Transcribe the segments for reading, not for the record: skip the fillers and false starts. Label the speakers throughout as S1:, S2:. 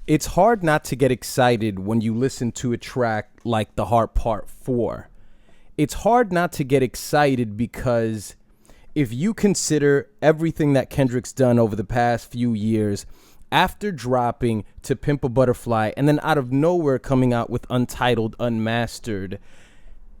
S1: It's hard not to get excited when you listen to a track like The Heart Part 4. It's hard not to get excited because if you consider everything that Kendrick's done over the past few years, after dropping To Pimp a Butterfly and then out of nowhere coming out with Untitled Unmastered,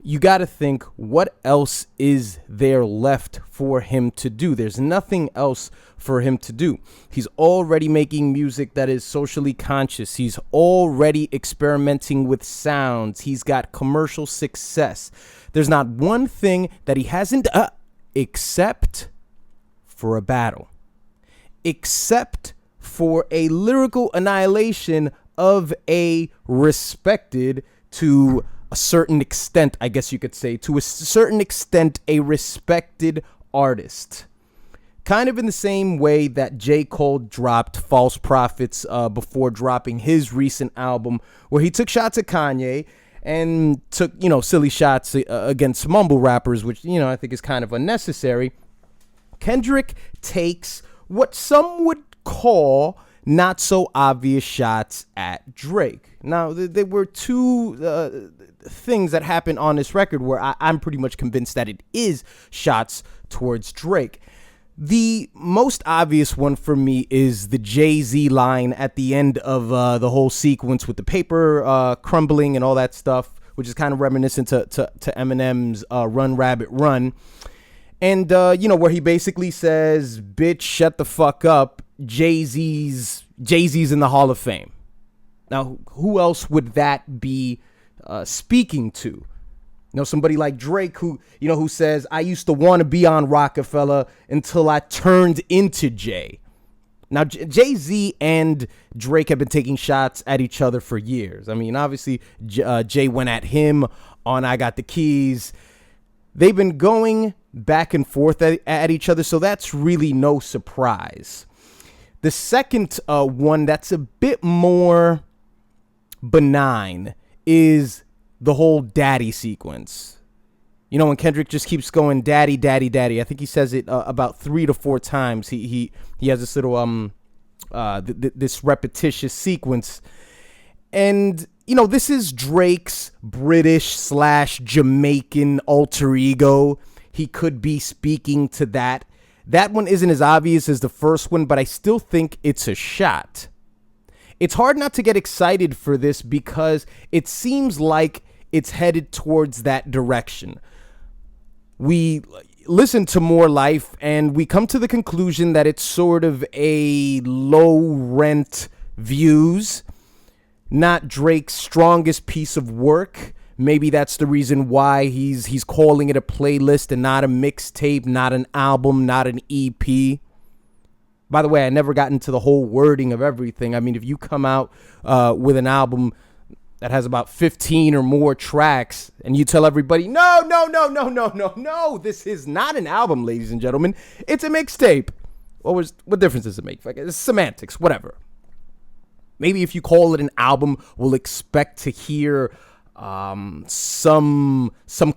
S1: you got to think, what else is there left for him to do? There's nothing else for him to do. He's already making music that is socially conscious. He's already experimenting with sounds. He's got commercial success. There's not one thing that he hasn't done except for a battle, except for a lyrical annihilation of a respected, to a certain extent, I guess you could say, to a certain extent, a respected artist. Kind of in the same way that J. Cole dropped False Prophets before dropping his recent album, where he took shots at Kanye and took, silly shots against mumble rappers, which, I think is kind of unnecessary. Kendrick takes what some would call not so obvious shots at Drake. Now, there were two things that happened on this record where I'm pretty much convinced that it is shots towards Drake. The most obvious one for me is the Jay-Z line at the end of the whole sequence with the paper crumbling and all that stuff, which is kind of reminiscent to Eminem's Run Rabbit Run. And, where he basically says, bitch, shut the fuck up. Jay-Z's in the Hall of Fame. Now, who else would that be speaking to? Somebody like Drake who says, I used to want to be on Rockefeller until I turned into Jay. Now, Jay-Z and Drake have been taking shots at each other for years. I mean, obviously, Jay went at him on I Got the Keys. They've been going back and forth at each other, so that's really no surprise. The second one that's a bit more benign is the whole daddy sequence. When Kendrick just keeps going daddy, daddy, daddy. I think he says it about 3 to 4 times. He has this little this repetitious sequence. And this is Drake's British/Jamaican alter ego. He could be speaking to that. That one isn't as obvious as the first one, but I still think it's a shot. It's hard not to get excited for this because it seems like it's headed towards that direction. We listen to More Life and we come to the conclusion that it's sort of a low rent views, not Drake's strongest piece of work. Maybe that's the reason why he's calling it a playlist and not a mixtape, not an album, not an EP. By the way, I never got into the whole wording of everything. I mean, if you come out with an album that has about 15 or more tracks and you tell everybody, no, this is not an album, ladies and gentlemen. It's a mixtape. What difference does it make? It's semantics, whatever. Maybe if you call it an album, we'll expect to hear some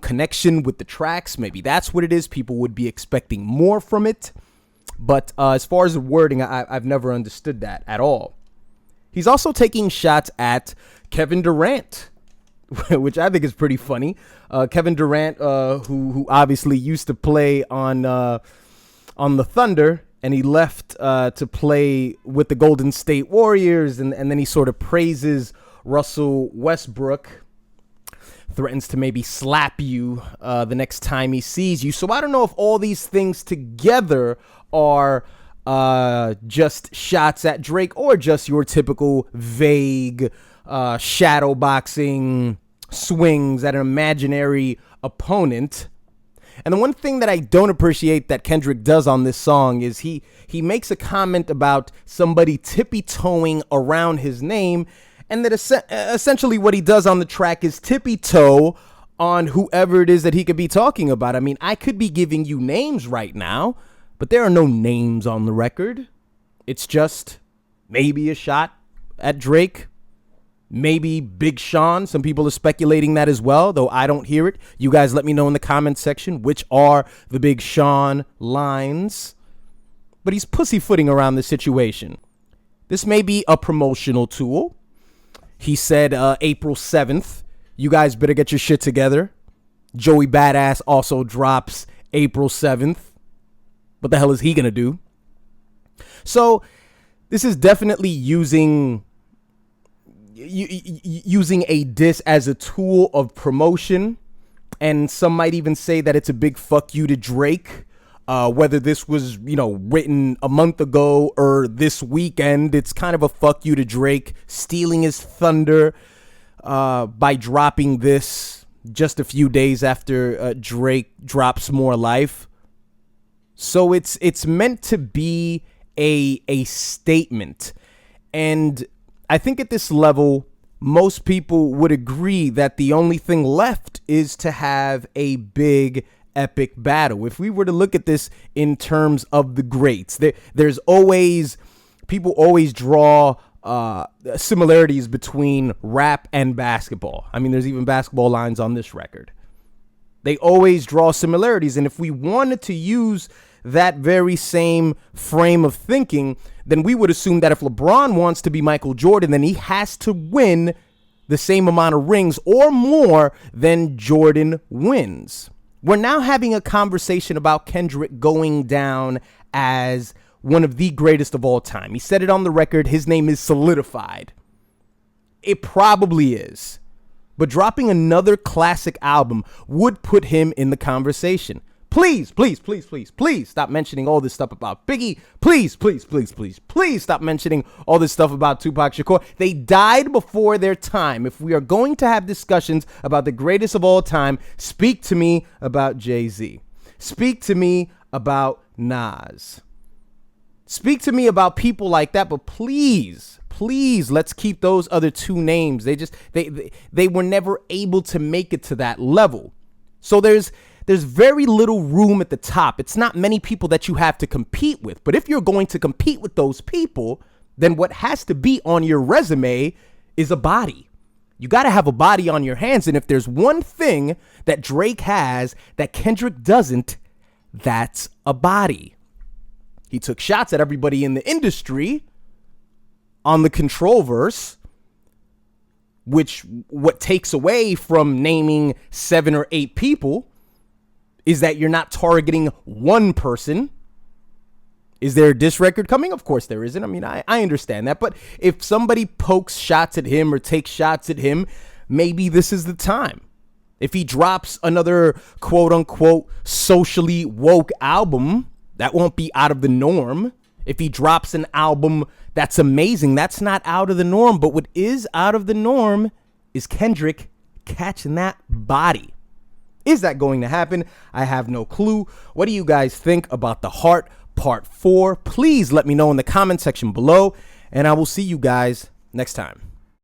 S1: connection with the tracks. Maybe that's what it is. People would be expecting more from it. But as far as the wording, I've never understood that at all. He's also taking shots at Kevin Durant, which I think is pretty funny. Kevin Durant, who obviously used to play on the Thunder, and he left to play with the Golden State Warriors, and then he sort of praises Russell Westbrook, threatens to maybe slap you the next time he sees you. So I don't know if all these things together are just shots at Drake or just your typical vague shadow boxing swings at an imaginary opponent. And the one thing that I don't appreciate that Kendrick does on this song is he makes a comment about somebody tippy-toeing around his name, and that essentially what he does on the track is tippy-toe on whoever it is that he could be talking about. I mean, I could be giving you names right now, but there are no names on the record. It's just maybe a shot at Drake, maybe Big Sean. Some people are speculating that as well, though I don't hear it. You guys let me know in the comment section which are the Big Sean lines. But he's pussyfooting around the situation. This may be a promotional tool. He said April 7th, you guys better get your shit together. Joey Badass also drops April 7th. What the hell is he going to do? So this is definitely using a diss as a tool of promotion. And some might even say that it's a big fuck you to Drake. Whether this was, written a month ago or this weekend, it's kind of a fuck you to Drake, stealing his thunder by dropping this just a few days after Drake drops More Life. So it's meant to be a statement. And I think at this level, most people would agree that the only thing left is to have a big epic battle. If we were to look at this in terms of the greats, people always draw similarities between rap and basketball. I mean, there's even basketball lines on this record. They always draw similarities. And if we wanted to use that very same frame of thinking, then we would assume that if LeBron wants to be Michael Jordan, then he has to win the same amount of rings or more than Jordan wins. We're now having a conversation about Kendrick going down as one of the greatest of all time. He said it on the record. His name is solidified. It probably is. But dropping another classic album would put him in the conversation. Please, please, please, please, please stop mentioning all this stuff about Biggie. Please, please, please, please, please stop mentioning all this stuff about Tupac Shakur. They died before their time. If we are going to have discussions about the greatest of all time, speak to me about Jay-Z. Speak to me about Nas. Speak to me about people like that, but please, let's keep those other two names. They were never able to make it to that level. So there's very little room at the top. It's not many people that you have to compete with. But if you're going to compete with those people, then what has to be on your resume is a body. You got to have a body on your hands. And if there's one thing that Drake has that Kendrick doesn't, that's a body. He took shots at everybody in the industry on the Control verse, which what takes away from naming 7 or 8 people is that you're not targeting one person. Is there a diss record coming? Of course there isn't. I mean, I understand that. But if somebody pokes shots at him or takes shots at him, maybe this is the time. If he drops another quote unquote socially woke album, that won't be out of the norm. If he drops an album that's amazing, that's not out of the norm. But what is out of the norm is Kendrick catching that body. Is that going to happen? I have no clue. What do you guys think about The Heart Part 4? Please let me know in the comment section below, and I will see you guys next time.